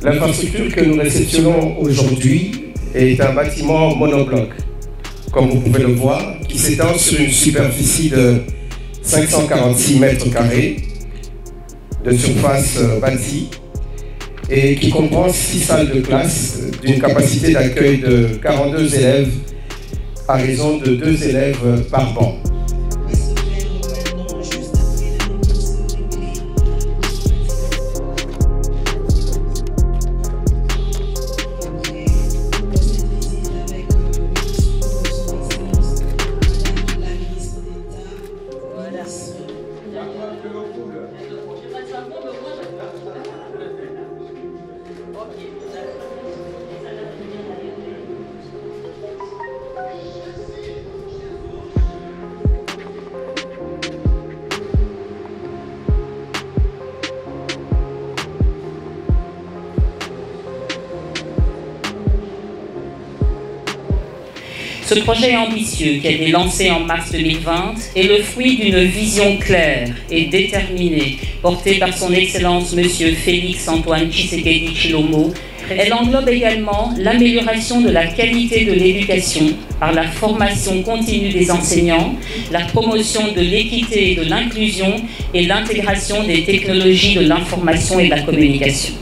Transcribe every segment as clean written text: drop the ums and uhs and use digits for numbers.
L'infrastructure que nous réceptionnons aujourd'hui est un bâtiment monobloc, comme vous pouvez le voir, qui s'étend sur une superficie de 546 mètres carrés de surface bâtie et qui comprend 6 salles de classe d'une capacité d'accueil de 42 élèves à raison de 2 élèves par banc. Ce projet ambitieux qui a été lancé en mars 2020 est le fruit d'une vision claire et déterminée portée par son Excellence Monsieur Félix Antoine Tshisekedi Tshilombo. Elle englobe également l'amélioration de la qualité de l'éducation par la formation continue des enseignants, la promotion de l'équité et de l'inclusion et l'intégration des technologies de l'information et de la communication.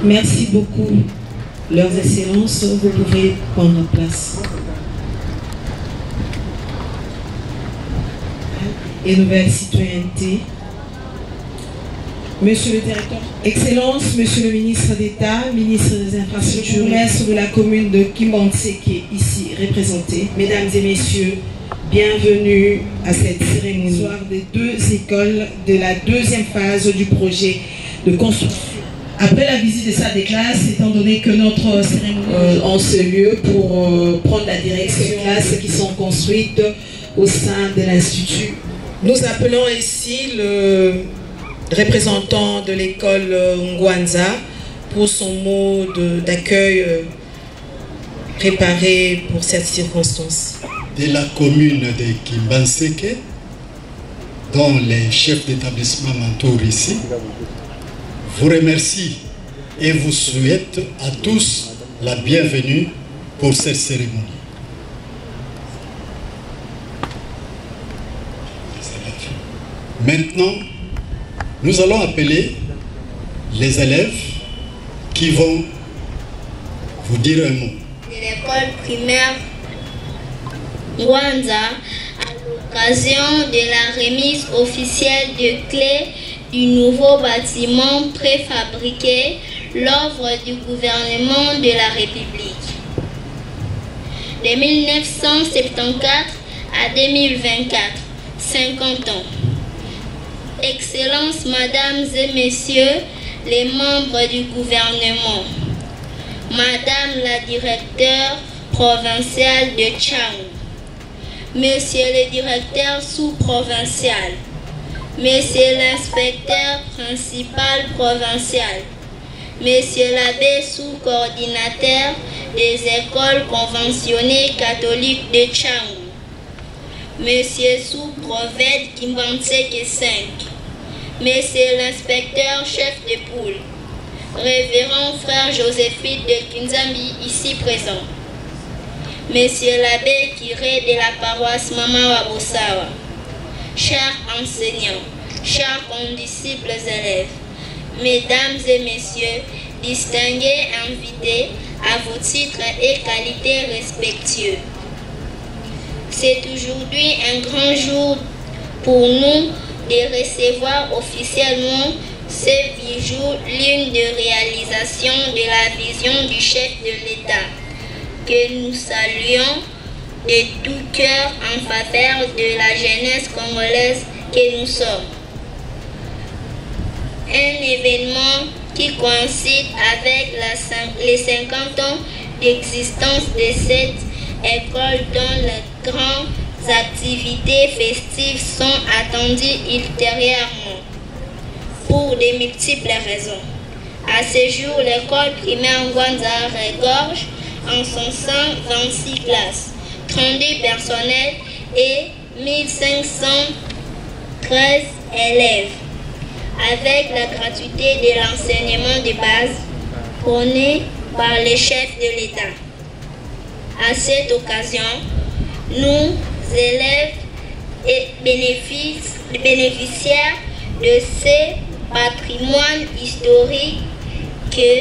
Merci beaucoup, Leurs Excellences, vous pouvez prendre place. Et nouvelle citoyenneté. Monsieur le directeur, Excellences, Monsieur le ministre d'État, ministre des Infrastructures, maître de la commune de Kimbantseke, ici représenté, Mesdames et Messieurs, bienvenue à cette cérémonie des 2 écoles de la 2e phase du projet de construction. Après la visite de salle des classes, étant donné que notre cérémonie en ce lieu pour prendre la direction des classes qui sont construites au sein de l'Institut, nous appelons ici le représentant de l'école Ngwanza pour son mot d'accueil préparé pour cette circonstance. De la commune de Kimbantseke, dont les chefs d'établissement m'entourent ici, vous remercie et vous souhaite à tous la bienvenue pour cette cérémonie. Maintenant, nous allons appeler les élèves qui vont vous dire un mot. De l'école primaire Ngwanza, à l'occasion de la remise officielle de clés du nouveau bâtiment préfabriqué, l'œuvre du gouvernement de la République. De 1974 à 2024, 50 ans. Excellences, Mesdames et Messieurs, les membres du gouvernement, Madame la directeure provinciale de Tchang, Monsieur le directeur sous-provincial, Monsieur l'inspecteur principal provincial, Monsieur l'abbé sous-coordinateur des écoles conventionnées catholiques de Tchang, Monsieur sous-prophète Kimbantseke 5, Monsieur l'inspecteur chef de poule, Révérend frère Joséphine de Kinzambi ici présent, Monsieur l'abbé curé de la paroisse Mama Wabosawa, chers enseignants, chers condisciples élèves, Mesdames et Messieurs, distingués invités à vos titres et qualités respectueux. C'est aujourd'hui un grand jour pour nous de recevoir officiellement ce bijou, l'une de réalisation de la vision du chef de l'État, que nous saluons de tout cœur en faveur de la jeunesse congolaise que nous sommes. Un événement qui coïncide avec les 50 ans d'existence de cette école dont les grandes activités festives sont attendues ultérieurement pour de multiples raisons. À ce jour, l'école primaire Ngwanza regorge en son sein 26 classes, 32 personnels et 1513 élèves, avec la gratuité de l'enseignement de base prôné par les chefs de l'État. À cette occasion, nous, élèves et bénéficiaires de ce patrimoine historique, que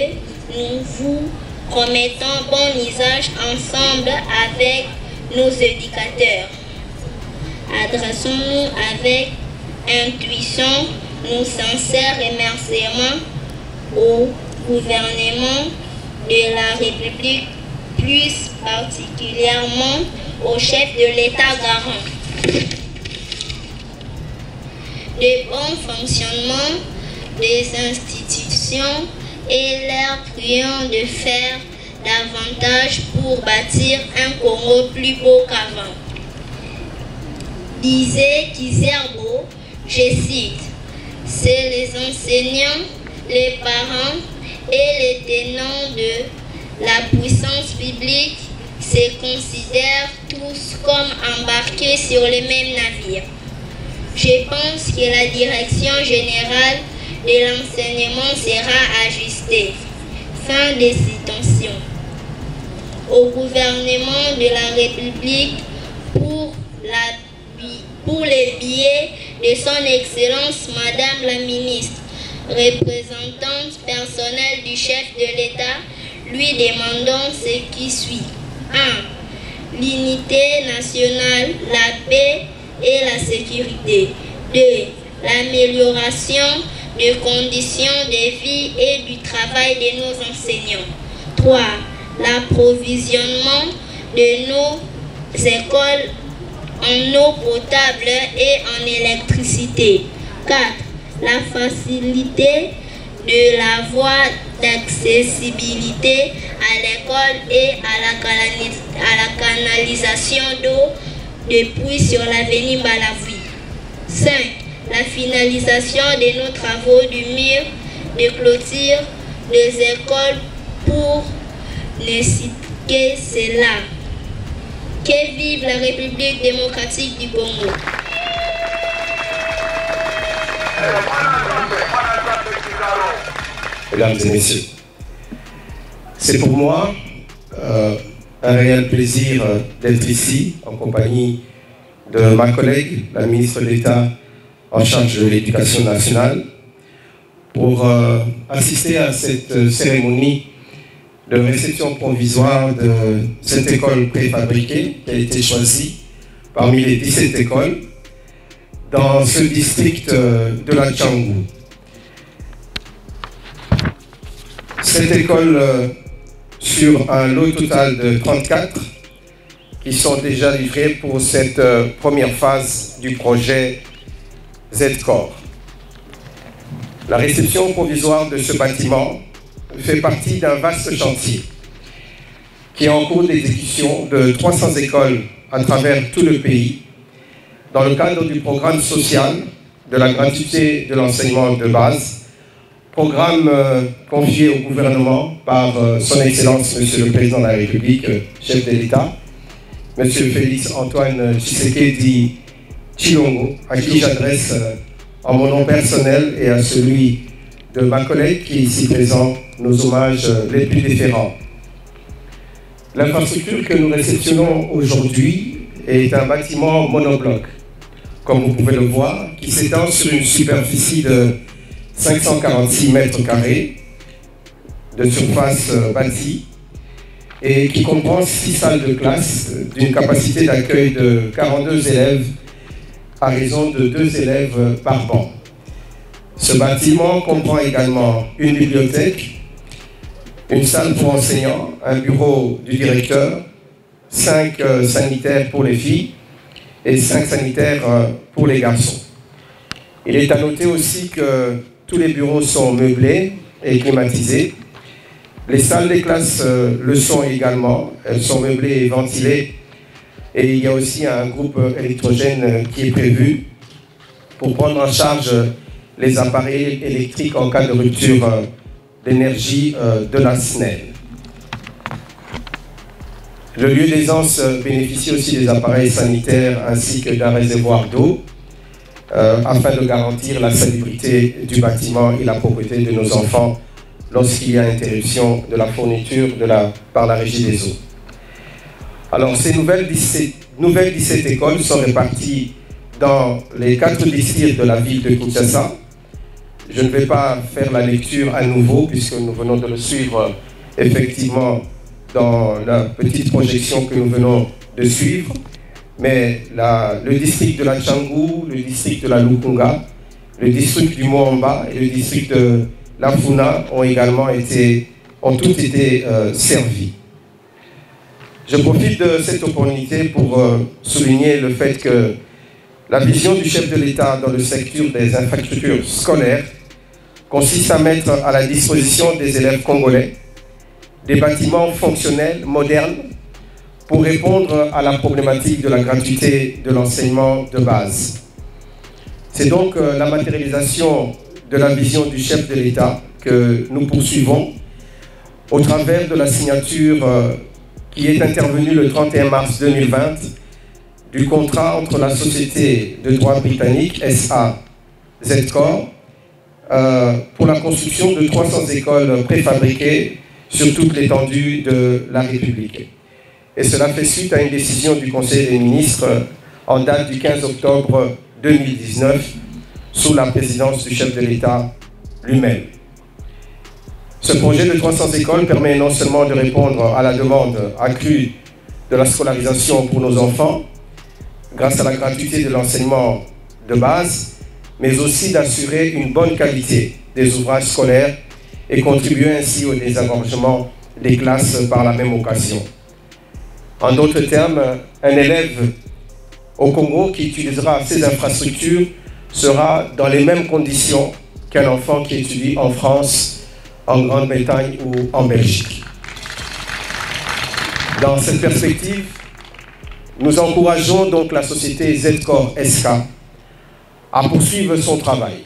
nous vous promettons bon usage ensemble avec nos éducateurs. Adressons-nous avec intuition nos sincères remerciements au gouvernement de la République, plus particulièrement au chef de l'État garant. Le bon fonctionnement des institutions et leur prions de faire davantage pour bâtir un Congo plus beau qu'avant. Disait Kizerbo, je cite, c'est les enseignants, les parents et les tenants de la puissance publique, se considèrent tous comme embarqués sur le même navire. Je pense que la direction générale de l'enseignement sera ajustée. Fin de citation. Au gouvernement de la République pour les billets de son Excellence Madame la Ministre, représentante personnelle du chef de l'État, lui demandons ce qui suit. 1. L'unité nationale, la paix et la sécurité. 2. L'amélioration des conditions de vie et du travail de nos enseignants. 3. L'approvisionnement de nos écoles en eau potable et en électricité. 4. La facilité de la voie d'accessibilité à l'école et à la canalisation d'eau depuis sur l'avenue Malawi. 5. La finalisation de nos travaux du mur de clôture des écoles pour ne citer que cela. Que vive la République démocratique du Congo. Mesdames et messieurs, c'est pour moi un réel plaisir d'être ici en compagnie de ma collègue, la ministre d'État en charge de l'Éducation nationale, pour assister à cette cérémonie de réception provisoire de cette école préfabriquée qui a été choisie parmi les 17 écoles dans ce district de la Tchangou. Cette école, sur un lot total de 34, qui sont déjà livrés pour cette première phase du projet Z-Corps. La réception provisoire de ce bâtiment fait partie d'un vaste chantier qui est en cours d'exécution de 300 écoles à travers tout le pays dans le cadre du programme social de la gratuité de l'enseignement de base, programme confié au gouvernement par son Excellence, Monsieur le Président de la République, chef de l'État, Monsieur Félix Antoine Tshisekedi Tshilombo, à qui j'adresse en mon nom personnel et à celui de ma collègue qui est ici présent nos hommages les plus déférents. L'infrastructure que nous réceptionnons aujourd'hui est un bâtiment monobloc, comme vous pouvez le voir, qui s'étend sur une superficie de 546 mètres carrés de surface bâtie et qui comprend 6 salles de classe d'une capacité d'accueil de 42 élèves à raison de 2 élèves par banc. Ce bâtiment comprend également une bibliothèque, une salle pour enseignants, un bureau du directeur, 5 sanitaires pour les filles et 5 sanitaires pour les garçons. Il est à noter aussi que tous les bureaux sont meublés et climatisés. Les salles des classes le sont également, elles sont meublées et ventilées. Et il y a aussi un groupe électrogène qui est prévu pour prendre en charge les appareils électriques en cas de rupture d'énergie de la SNEL. Le lieu d'aisance bénéficie aussi des appareils sanitaires ainsi que d'un réservoir d'eau afin de garantir la salubrité du bâtiment et la propreté de nos enfants lorsqu'il y a interruption de la fourniture par la Régie des eaux. Alors, ces nouvelles 17 écoles sont réparties dans les 4 districts de la ville de Kinshasa. Je ne vais pas faire la lecture à nouveau puisque nous venons de le suivre effectivement dans la petite projection que nous venons de suivre. Mais le district de la Tchangou, le district de la Lukunga, le district du Moamba et le district de la Funa ont tous été servis. Je profite de cette opportunité pour souligner le fait que la vision du chef de l'État dans le secteur des infrastructures scolaires consiste à mettre à la disposition des élèves congolais des bâtiments fonctionnels, modernes, pour répondre à la problématique de la gratuité de l'enseignement de base. C'est donc la matérialisation de la vision du chef de l'État que nous poursuivons au travers de la signature qui est intervenu le 31 mars 2020 du contrat entre la Société de droit britannique, SA Zcorp, pour la construction de 300 écoles préfabriquées sur toute l'étendue de la République. Et cela fait suite à une décision du Conseil des ministres en date du 15 octobre 2019 sous la présidence du chef de l'État lui-même. Ce projet de 300 écoles permet non seulement de répondre à la demande accrue de la scolarisation pour nos enfants, grâce à la gratuité de l'enseignement de base, mais aussi d'assurer une bonne qualité des ouvrages scolaires et contribuer ainsi au désengorgement des classes par la même occasion. En d'autres termes, un élève au Congo qui utilisera ces infrastructures sera dans les mêmes conditions qu'un enfant qui étudie en France, en Grande-Bretagne ou en Belgique. Dans cette perspective, nous encourageons donc la société Zcorp SK à poursuivre son travail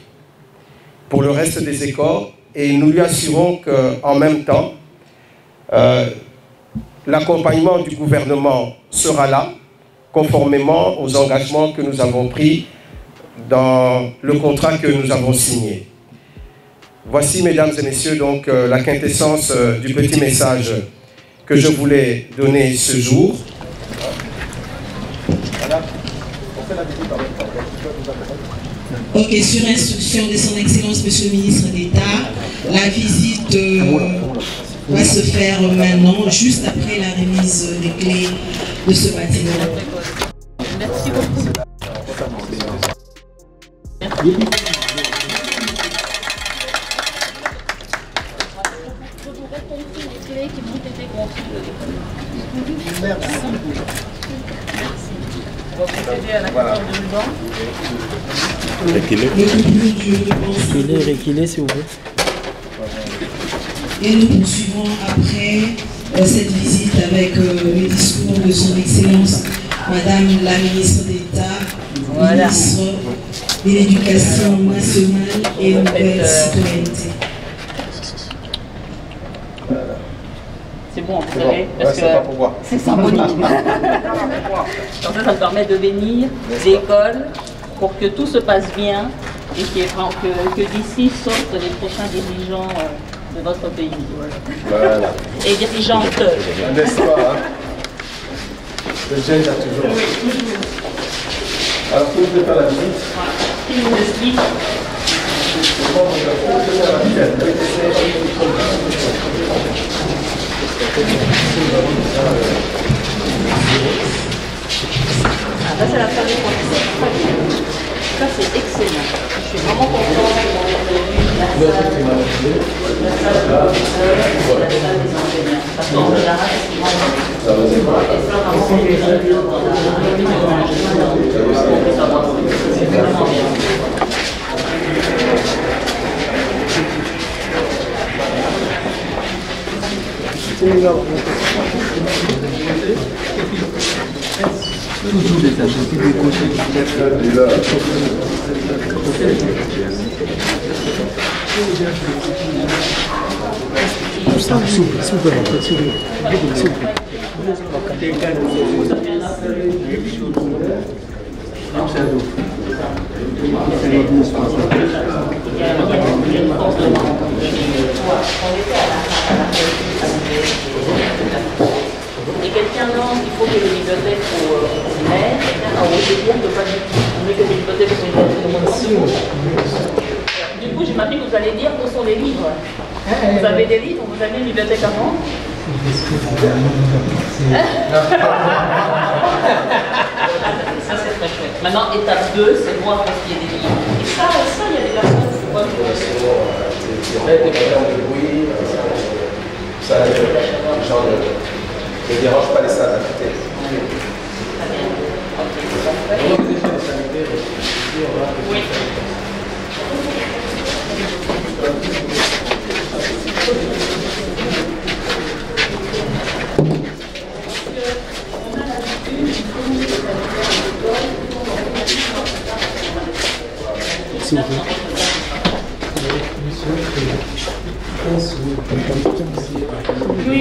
pour le reste des écoles et nous lui assurons qu'en même temps, l'accompagnement du gouvernement sera là, conformément aux engagements que nous avons pris dans le contrat que nous avons signé. Voici, mesdames et messieurs, donc la quintessence du petit message que je voulais donner ce jour. Ok, sur instruction de son Excellence, Monsieur le Ministre d'État, la visite va se faire maintenant, juste après la remise des clés de ce bâtiment. Merci beaucoup. Réquilé, s'il vous plaît. Et nous poursuivons après cette visite avec le discours de son Excellence, Madame la Ministre d'État, Ministre de l'Éducation nationale et nouvelle citoyenneté. C'est bon, vous savez, parce que c'est symbolique. Ça me permet de bénir l'école pour que tout se passe bien et que d'ici sortent les prochains dirigeants de notre pays. Voilà. Et dirigeantes. N'est-ce pas, hein? Le gène a toujours. Alors, pour vous faire la visite, qui nous explique. Ah, là, c'est la salle de professeur. Ça, c'est excellent. Je suis vraiment content de la salle des professeurs, la salle des enseignants. Parce qu'en général, c'est vraiment c'est vraiment bien. Toujours des agentis de côté du Et quelqu'un lance, il faut que les bibliothèques l'aident, quelqu'un a osé dire que pas du tout. On met que les bibliothèques sont Du coup, j'imagine que vous allez dire où sont les livres. Vous avez des livres, vous avez une bibliothèque à vendre. Ça, c'est très chouette. Maintenant, étape 2, c'est voir parce qu'il y a des livres. Et ça, il y a des personnes qui voient ça, les gens ne dérangent pas les salles à côté. Oui. S'il vous plaît. Oui,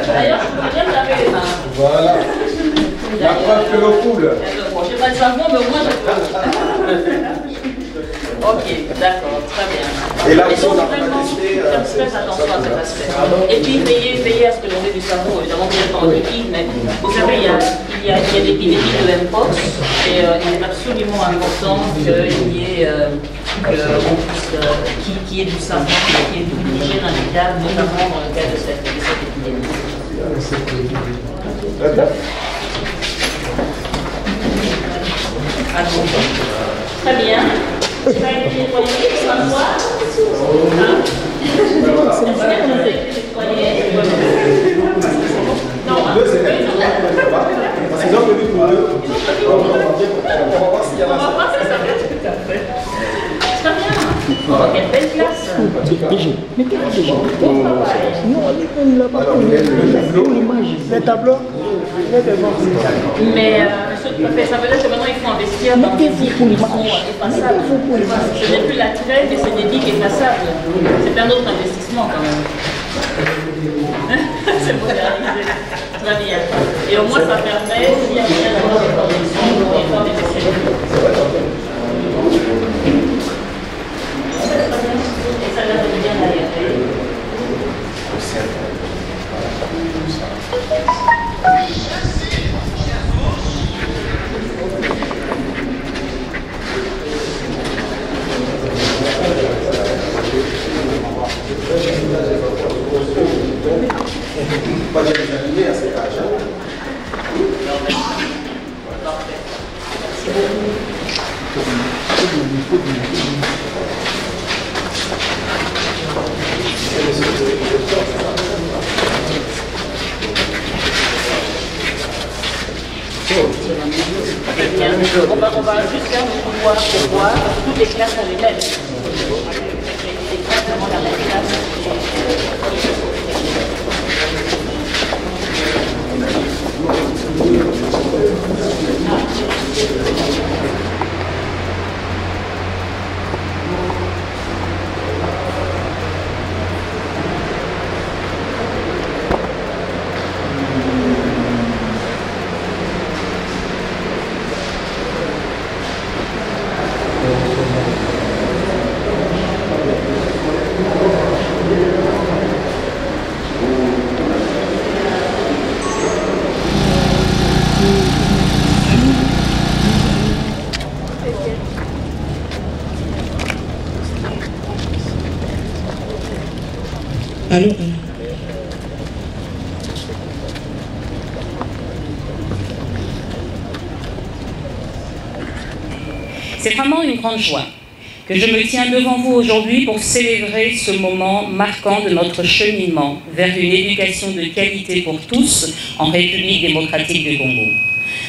d'ailleurs, je voudrais bien me laver les mains. Voilà. La preuve que l'eau coule. Bon, je n'ai pas de savon, mais au moins je peux. Ok, d'accord, très bien. Et là aussi, on a vraiment faire très attention à cet aspect. Et puis, veillez à ce que l'on ait du savon, évidemment, bien pas en liquide, mais vous savez, il y a des épidémies de Mpox, et il est absolument important qu'il y ait du savon, qu'il y ait une hygiène impeccable, notamment dans le cas de cette épidémie. Très bien. Très bien. Tu vas être nettoyé, tu vas voir. Non, c'est donc le but pour eux. On va voir s'il y a la salle. Très bien. Oh, quelle belle classe. Les tableaux. Mais monsieur le préfet, ça veut dire que maintenant il faut investir dans des digues qui sont effaçables. Ce n'est plus la traite, mais c'est des digues effaçables. C'est un autre investissement quand même. C'est modernisé. Très bien. Et au moins ça permet, s'il y a moyen d'avoir des connexions pour les femmes et les célébrités. Et ça vient de bien d'ailleurs. Pas déjà arrivé à cet âge. On va juste faire le couloir pour voir toutes les classes sont les mêmes. Exactement la même classe. Allô? C'est vraiment une grande joie que je me tiens devant vous aujourd'hui pour célébrer ce moment marquant de notre cheminement vers une éducation de qualité pour tous en République démocratique du Congo.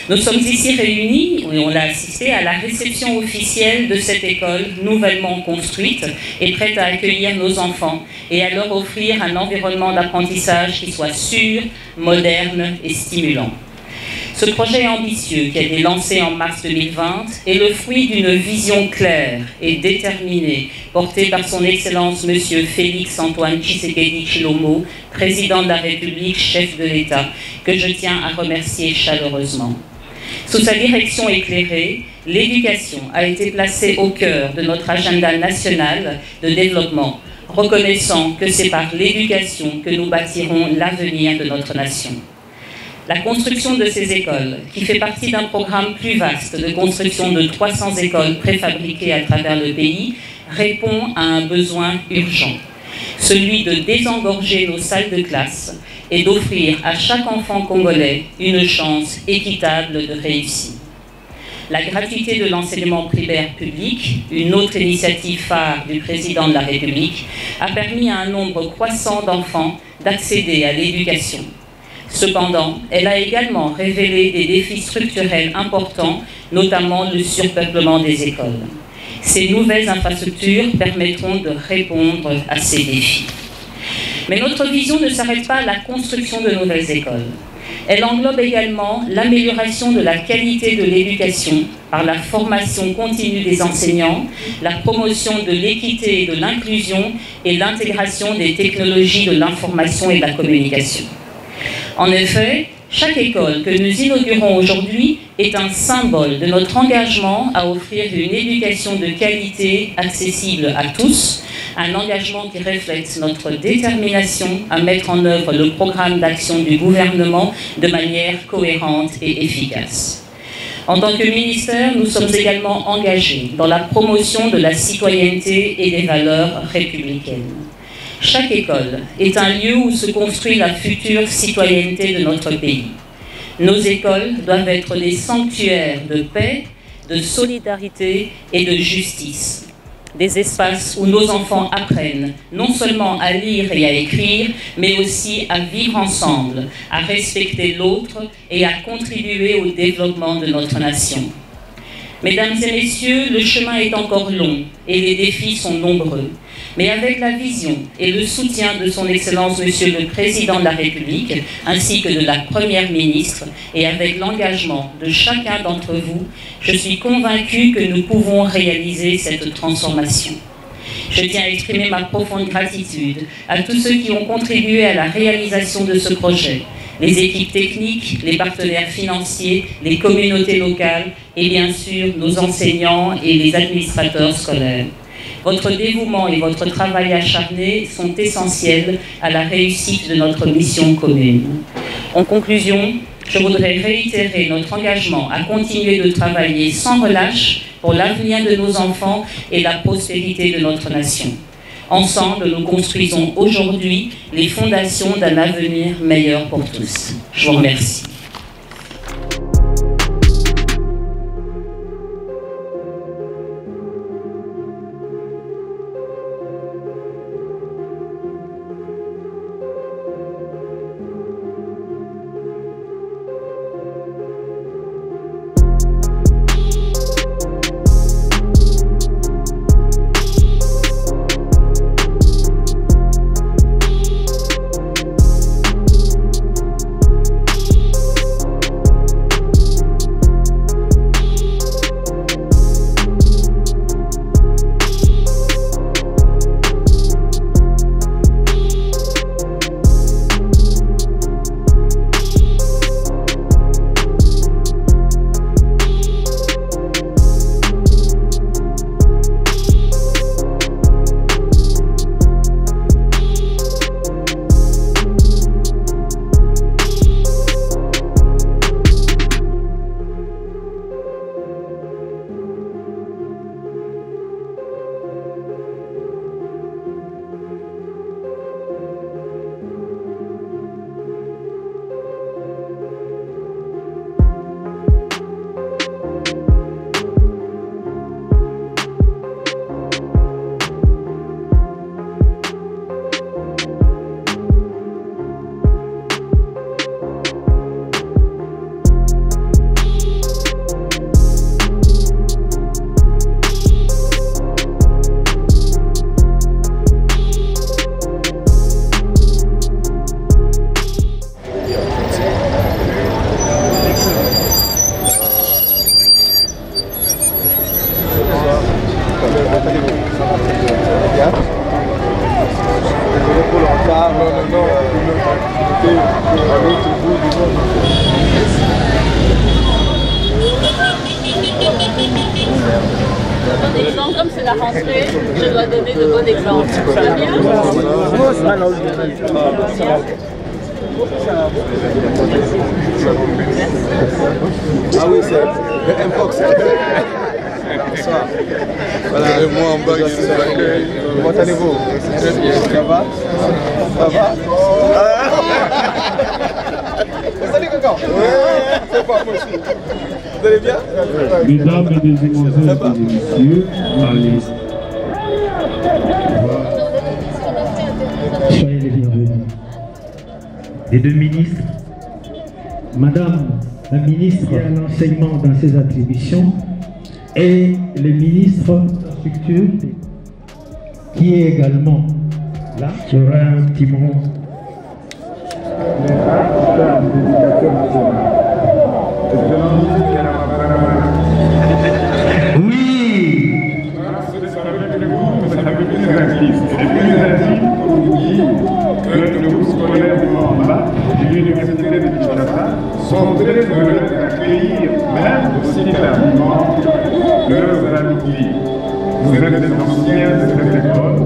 Nous sommes ici réunis, et on l'a assisté, à la réception officielle de cette école nouvellement construite et prête à accueillir nos enfants et à leur offrir un environnement d'apprentissage qui soit sûr, moderne et stimulant. Ce projet ambitieux qui a été lancé en mars 2020 est le fruit d'une vision claire et déterminée portée par son Excellence M. Félix Antoine Tshisekedi Tshilombo, président de la République, chef de l'État, que je tiens à remercier chaleureusement. Sous sa direction éclairée, l'éducation a été placée au cœur de notre agenda national de développement, reconnaissant que c'est par l'éducation que nous bâtirons l'avenir de notre nation. La construction de ces écoles, qui fait partie d'un programme plus vaste de construction de 300 écoles préfabriquées à travers le pays, répond à un besoin urgent, celui de désengorger nos salles de classe et d'offrir à chaque enfant congolais une chance équitable de réussir. La gratuité de l'enseignement primaire public, une autre initiative phare du président de la République, a permis à un nombre croissant d'enfants d'accéder à l'éducation. Cependant, elle a également révélé des défis structurels importants, notamment le surpeuplement des écoles. Ces nouvelles infrastructures permettront de répondre à ces défis. Mais notre vision ne s'arrête pas à la construction de nouvelles écoles. Elle englobe également l'amélioration de la qualité de l'éducation par la formation continue des enseignants, la promotion de l'équité et de l'inclusion et l'intégration des technologies de l'information et de la communication. En effet, chaque école que nous inaugurons aujourd'hui est un symbole de notre engagement à offrir une éducation de qualité accessible à tous, un engagement qui reflète notre détermination à mettre en œuvre le programme d'action du gouvernement de manière cohérente et efficace. En tant que ministère, nous sommes également engagés dans la promotion de la citoyenneté et des valeurs républicaines. Chaque école est un lieu où se construit la future citoyenneté de notre pays. Nos écoles doivent être des sanctuaires de paix, de solidarité et de justice. Des espaces où nos enfants apprennent non seulement à lire et à écrire, mais aussi à vivre ensemble, à respecter l'autre et à contribuer au développement de notre nation. Mesdames et messieurs, le chemin est encore long et les défis sont nombreux. Mais avec la vision et le soutien de son Excellence Monsieur le Président de la République, ainsi que de la Première ministre, et avec l'engagement de chacun d'entre vous, je suis convaincue que nous pouvons réaliser cette transformation. Je tiens à exprimer ma profonde gratitude à tous ceux qui ont contribué à la réalisation de ce projet, les équipes techniques, les partenaires financiers, les communautés locales et bien sûr nos enseignants et les administrateurs scolaires. Votre dévouement et votre travail acharné sont essentiels à la réussite de notre mission commune. En conclusion, je voudrais réitérer notre engagement à continuer de travailler sans relâche pour l'avenir de nos enfants et la prospérité de notre nation. Ensemble, nous construisons aujourd'hui les fondations d'un avenir meilleur pour tous. Je vous remercie. Bon exemple, comme c'est la rentrée, je dois donner de bons exemples. Ça va bien? Ah oui, c'est le Mpox. Bonsoir. Voilà, moi en bas, comment allez-vous? Très bien. Ça va? Ça va? Salut Coco. C'est pas possible. Vous allez bien? Mesdames, Mesdemoiselles et Messieurs, allez. Soyez les bienvenus. Les deux ministres, Madame la ministre de l'enseignement dans ses attributions et le ministre de l'infrastructure qui est également là, qui aura un petit mot sont très heureux d'accueillir même aussi tardivement leurs amis. Vous êtes des anciens de cette école.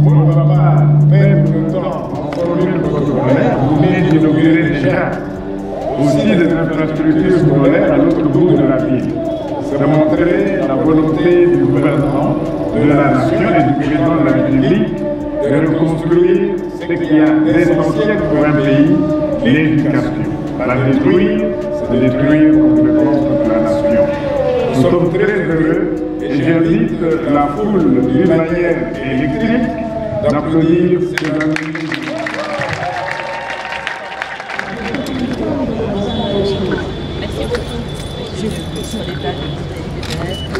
On ne va pas perdre le temps en former votre scolaire, vous venez d'inaugurer déjà aussi des infrastructures scolaires à l'autre bout de la ville. C'est montrer la volonté du gouvernement, de la nation et du président de la République de reconstruire ce qui est essentiel pour un pays, l'éducation. La détruire, c'est détruire complètement toute la nation. Nous sommes très heureux et j'invite la foule d'une manière électrique d'applaudir ces amis.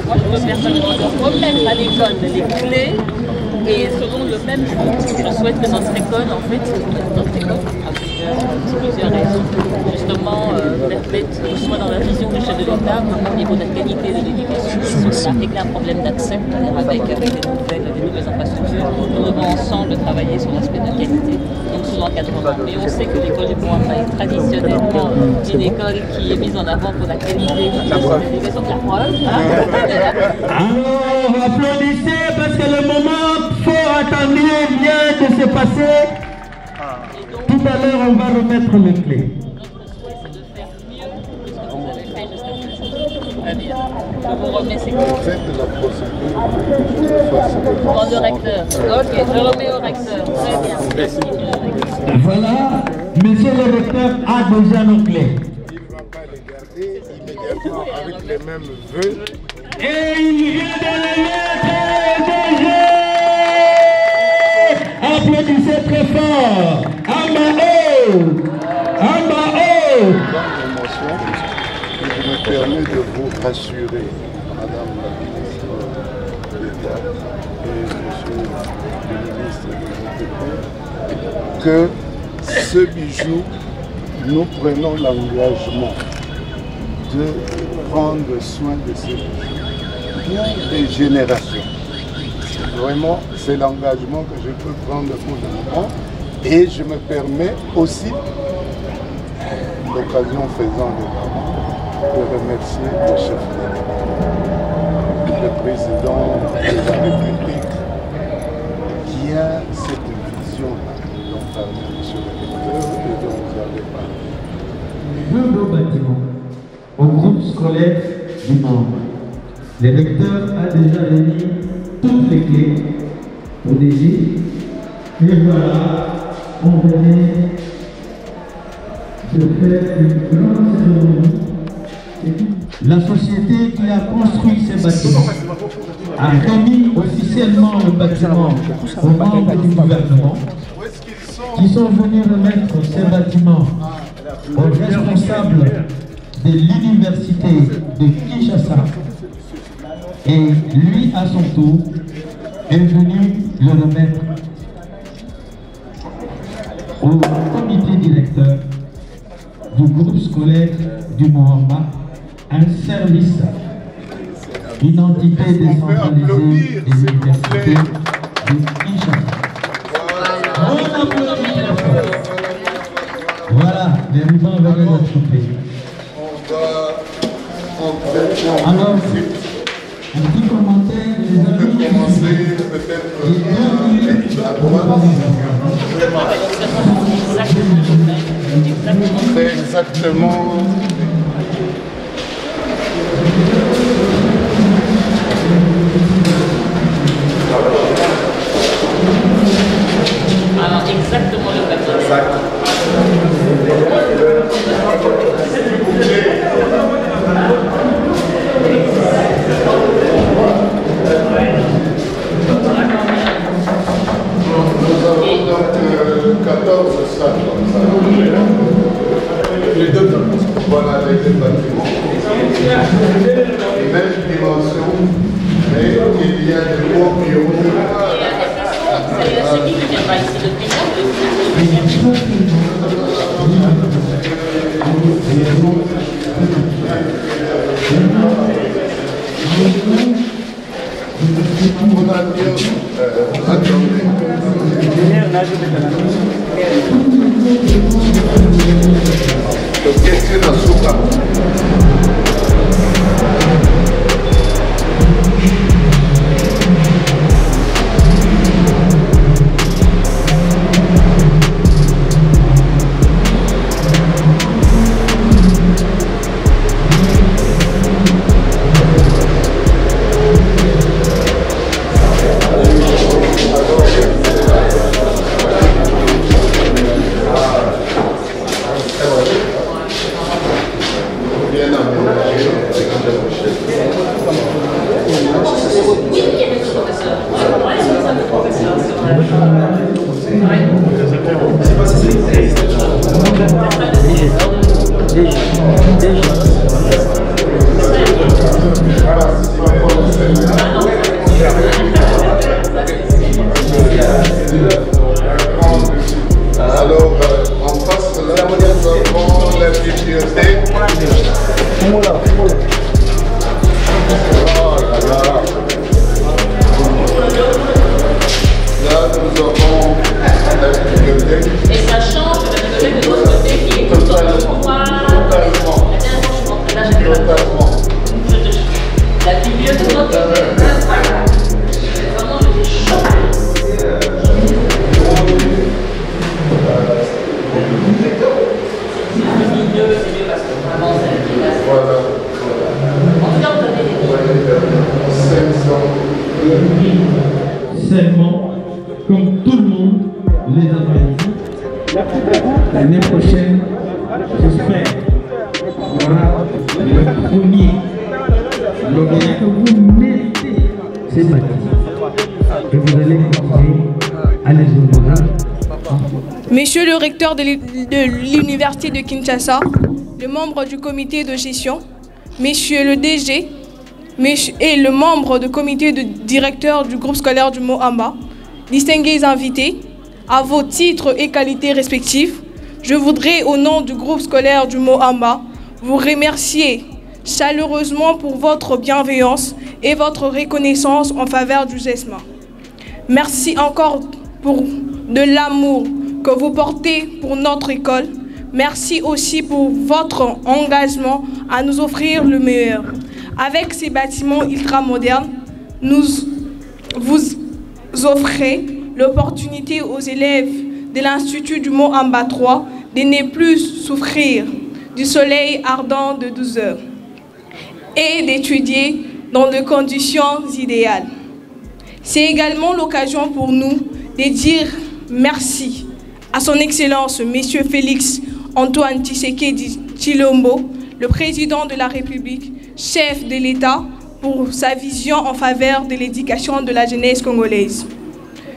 Moi, je peux personnellement remettre à l'école les clés et selon le même but, je souhaite que notre école, en fait, plusieurs raisons, justement, permettre, soit dans la vision du chef de l'État, au niveau de la qualité de l'éducation, on a réglé un problème d'accès, avec des nouvelles infrastructures. Nous devons ensemble travailler sur l'aspect de la qualité, donc sous l'encadrement. Mais on sait que l'école du Mouamba est traditionnellement une école qui est mise en avant pour la qualité de l'éducation de la preuve. Alors, applaudissez parce que le moment fort attendu vient de se passer. Tout à l'heure, on va remettre les clés. Notre souhait, c'est de faire mieux que ce que vous avez fait jusqu'à présent. Très bien. Je vous remets ces clés. Pour le recteur. Ok, je remets au recteur. Très bien. Merci. Voilà, monsieur le recteur a déjà nos clés. Il ne va pas les garder immédiatement avec les mêmes vœux. Et il vient de les mettre déjà. Applaudissez très fort. Amao! Amao! Dans l'émotion, je me permets de vous rassurer, Madame la ministre d'État et Monsieur le ministre de l'Intérieur, que ce bijou, nous prenons l'engagement de prendre soin de ce bijou pour des générations. Vraiment, c'est l'engagement que je peux prendre pour le moment. Et je me permets aussi, l'occasion faisant de remercier le chef d'État, le président de la République, qui a cette vision-là, dont parlait M. le recteur et dont vous avez parlé. Deux beaux bâtiments au groupe scolaire du Mouamba. Le recteur a déjà remis toutes les clés au début. Et voilà, on venait de faire une grande cérémonie. La société qui a construit ces bâtiments a remis officiellement le bâtiment aux membres du gouvernement qui sont venus remettre ces bâtiments aux responsables de l'université de Kinshasa. Et lui, à son tour, est venu le remettre au comité directeur du groupe scolaire du Mouamba, un service, une entité décentralisée des universités de Kinshasa. On applaudit très fort. Voilà, les rubans venaient d'être coupés. Alors, un petit commentaire des amis. C'est exactement. Alors, exactement le même. Nous avons donc 14 salles comme ça. Les deux bâtiments. Voilà les deux bâtiments. Même dimension, mais il y a des gros bureaux. C'est celui qui viendra ici le président. Alors, en face de là, nous avons la bibliothèque. Là, nous avons la bibliothèque. Et ça change de la bibliothèque de l'autre côté qui est totalement. La bibliothèque de l'autre côté. Vraiment, j'étais choquée. Voilà. Seulement, comme tout le monde les a dit, l'année prochaine, j'espère, il y aura le premier lauréat que vous méritez, c'est Baptiste. Et vous allez continuer à les honorer. Monsieur le recteur de l'Université de Kinshasa, le membre du comité de gestion, Monsieur le DG et le membre du comité de directeur du groupe scolaire du Mohamba, distingués invités, à vos titres et qualités respectifs, je voudrais, au nom du groupe scolaire du Mohamba, vous remercier chaleureusement pour votre bienveillance et votre reconnaissance en faveur du GESMA. Merci encore pour de l'amour que vous portez pour notre école. Merci aussi pour votre engagement à nous offrir le meilleur. Avec ces bâtiments ultramodernes, vous offrez l'opportunité aux élèves de l'Institut du Mohamba 3 de ne plus souffrir du soleil ardent de 12 heures et d'étudier dans des conditions idéales. C'est également l'occasion pour nous de dire merci à son Excellence, M. Félix Antoine Tshisekedi Tshilombo, le président de la République, chef de l'État, pour sa vision en faveur de l'éducation de la jeunesse congolaise.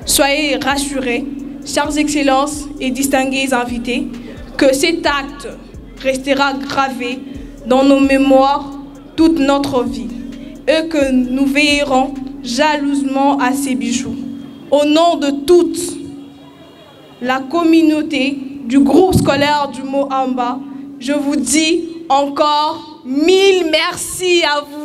Soyez rassurés, chères excellences et distingués invités, que cet acte restera gravé dans nos mémoires toute notre vie et que nous veillerons jalousement à ces bijoux. Au nom de toute la communauté du groupe scolaire du Mohamba, je vous dis encore 1000 merci à vous.